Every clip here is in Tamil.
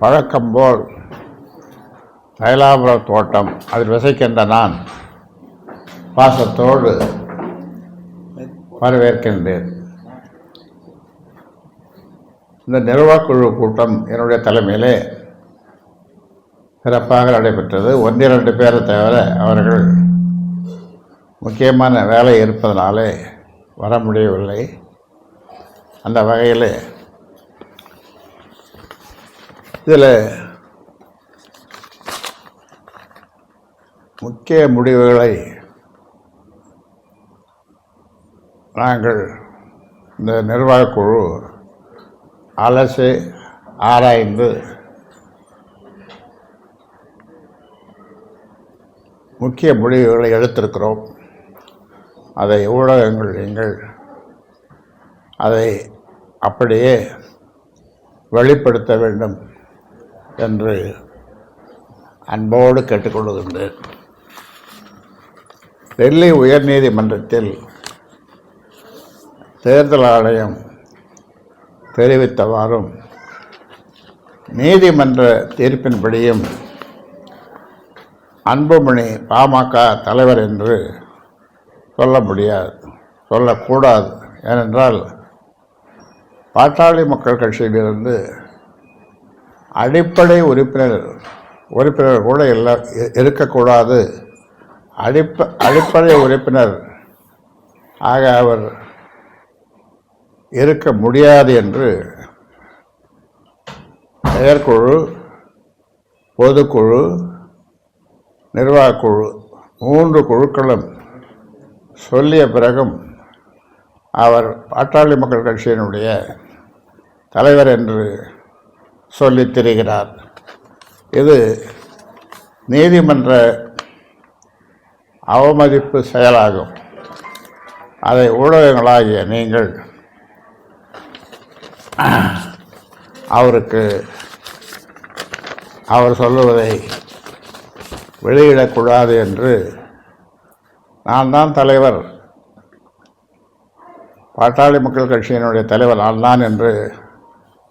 பழக்கம்போல் தைலாபுர தோட்டம் அதில் விசைக்கின்ற நான் பாசத்தோடு வரவேற்கின்றேன். இந்த நிர்வாகக்குழு கூட்டம் என்னுடைய தலைமையிலே சிறப்பாக நடைபெற்றது. 1-2 பேரை தவிர அவர்கள் முக்கியமான வேலை இருப்பதனாலே வர முடியவில்லை. அந்த வகையில் இதில் முக்கிய முடிவுகளை நாங்கள் இந்த நிர்வாகக்குழு அலசி ஆராய்ந்து முக்கிய முடிவுகளை எடுத்திருக்கிறோம். அதை ஊடகங்கள் நீங்கள் அதை அப்படியே வெளிப்படுத்த வேண்டும் என்று அன்போடு கேட்டுக்கொள்கின்றேன். டெல்லி உயர்நீதிமன்றத்தில் தேர்தல் ஆணையம் தெரிவித்தவாறும் நீதிமன்ற தீர்ப்பின்படியும் அன்புமணி பாமக தலைவர் என்று சொல்ல முடியாது, சொல்லக்கூடாது. ஏனென்றால் பாட்டாளி மக்கள் கட்சியிலிருந்து அடிப்படை உறுப்பினர் கூட இருக்கக்கூடாது. அடிப்படை உறுப்பினர் ஆக அவர் இருக்க முடியாது என்று செயற்குழு, பொதுக்குழு, நிர்வாகக்குழு 3 குழுக்களும் சொல்லிய பிறகும் அவர் பாட்டாளி மக்கள் கட்சியினுடைய தலைவர் என்று சொல்லித் திரிகிறார். இது நீதிமன்ற அவமதிப்பு செயலாகும். அதை ஊடகங்களாகிய நீங்கள் அவர் சொல்லுவதை வெளியிடக்கூடாது என்று நான் தான் தலைவர், பாட்டாளி மக்கள் கட்சியினுடைய தலைவர் நான் தான் என்று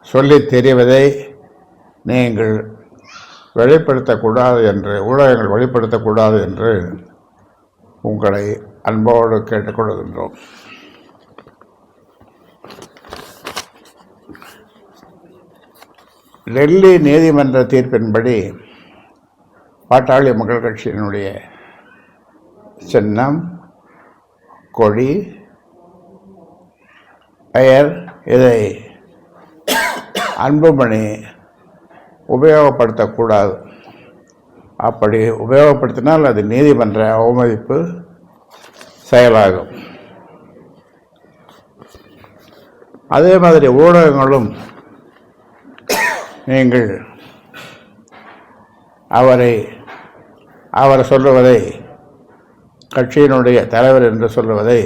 சொல்லி தெரிவதை நீங்கள் வெளிப்படுத்தக்கூடாது என்று, ஊடகங்கள் வெளிப்படுத்தக்கூடாது என்று உங்களை அன்போடு கேட்டுக்கொள்கின்றோம். டெல்லி நீதிமன்ற தீர்ப்பின்படி பாட்டாளி மக்கள் கட்சியினுடைய சின்னம், கொடி, பெயர் இதை அன்புமணி உபயோகப்படுத்தக்கூடாது. அப்படி உபயோகப்படுத்தினால் அது நீதிமன்ற அவமதிப்பு செயலாகும். அதே மாதிரி ஊடகங்களும் நீங்கள் அவர் சொல்லுவதை, கட்சியினுடைய தலைவர் என்று சொல்லுவதை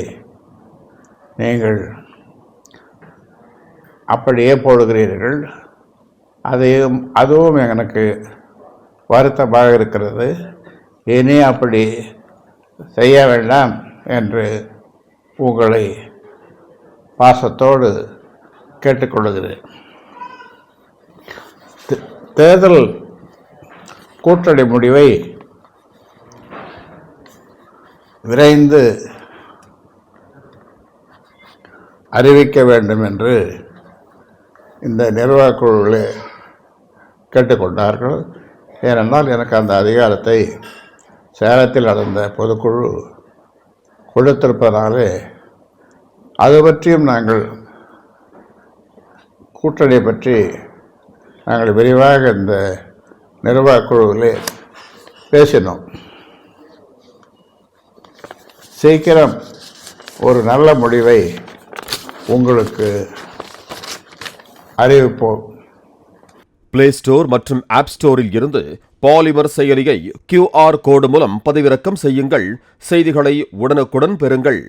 நீங்கள் அப்படியே போடுகிறீர்கள். அதுவும் எனக்கு வருத்தமாக இருக்கிறது. இனி அப்படி செய்ய வேண்டாம் என்று உங்களை பாசத்தோடு கேட்டுக்கொள்கிறேன். தேர்தல் கூட்டணி முடிவை விரைந்து அறிவிக்க வேண்டும் என்று இந்த நிர்வாகக்குழுவில் கேட்டுக்கொண்டார்கள். ஏனென்றால் எனக்கு அந்த அதிகாரத்தை சேலத்தில் நடந்த பொதுக்குழு கொடுத்திருப்பதாலே அது பற்றியும் நாங்கள் கூட்டணி பற்றி நாங்கள் விரிவாக இந்த நிர்வாகக்குழுவிலே பேசினோம். சீக்கிரம் ஒரு நல்ல முடிவை உங்களுக்கு அறிவிப்போம். பிளே ஸ்டோர் மற்றும் ஆப் ஸ்டோரில் இருந்து பாலிமர் செயலியை QR கோடு மூலம் பதிவிறக்கம் செய்யுங்கள். செய்திகளை உடனுக்குடன் பெறுங்கள்.